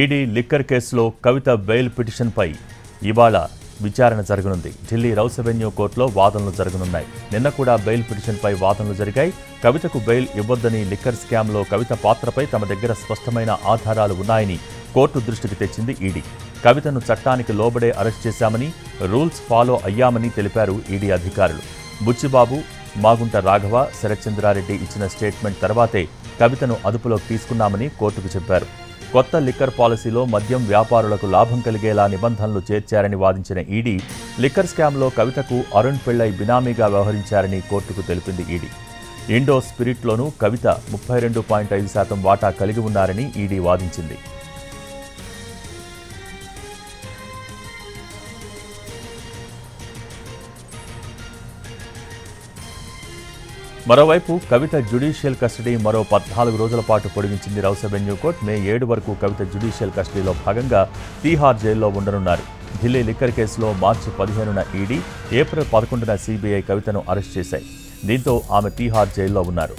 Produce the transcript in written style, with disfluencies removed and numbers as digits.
ED liquor కేసులో కవిత bail పిటిషన్పై ఇవాళ విచారణ జరగనుంది. ఢిల్లీ రౌస్ అవెన్యూ కోర్టులో వాదనలు జరగనున్నాయి. నిన్న కూడా బెయిల్ పిటిషన్పై వాదనలు జరిగాయి. కవితకు బెయిల్ ఇవ్వొద్దని లిక్కర్ స్కామ్లో కవిత పాత్రపై తమ దగ్గర స్పష్టమైన ఆధారాలు ఉన్నాయని కోర్టు దృష్టికి తెచ్చింది ఈడీ. కవితను చట్టానికి లోబడే అరెస్ట్ చేశామని, రూల్స్ ఫాలో అయ్యామని తెలిపారు ఈడీ అధికారులు. బుచ్చిబాబు, మాగుంట రాఘవ, శరత్చంద్రారెడ్డి ఇచ్చిన స్టేట్మెంట్ తర్వాతే కవితను అదుపులోకి తీసుకున్నామని కోర్టుకు చెప్పారు. కొత్త లిక్కర్ పాలసీలో మద్యం వ్యాపారులకు లాభం కలిగేలా నిబంధనలు చేర్చారని వాదించిన ఈడీ, లిక్కర్ స్కామ్లో కవితకు అరుణ్ పిళ్ళై బినామీగా వ్యవహరించారని కోర్టుకు తెలిపింది ఈడీ. ఇండో స్పిరిట్లోనూ కవిత 32.5% వాటా కలిగి ఉన్నారని ఈడీ వాదించింది. మరోవైపు కవిత జ్యుడిషియల్ కస్టడీ మరో 14 రోజుల పాటు పొడిగించింది రౌస్ అవెన్యూ కోర్టు. మే 7 వరకు కవిత జ్యుడిషియల్ కస్టడీలో భాగంగా తీహార్ జైల్లో ఉండనున్నారు. ఢిల్లీ లిక్కర్ కేసులో మార్చి 15న ఈడీ, ఏప్రిల్ 11న సీబీఐ కవితను అరెస్ట్ చేశాయి. దీంతో ఆమె తీహార్ జైల్లో ఉన్నారు.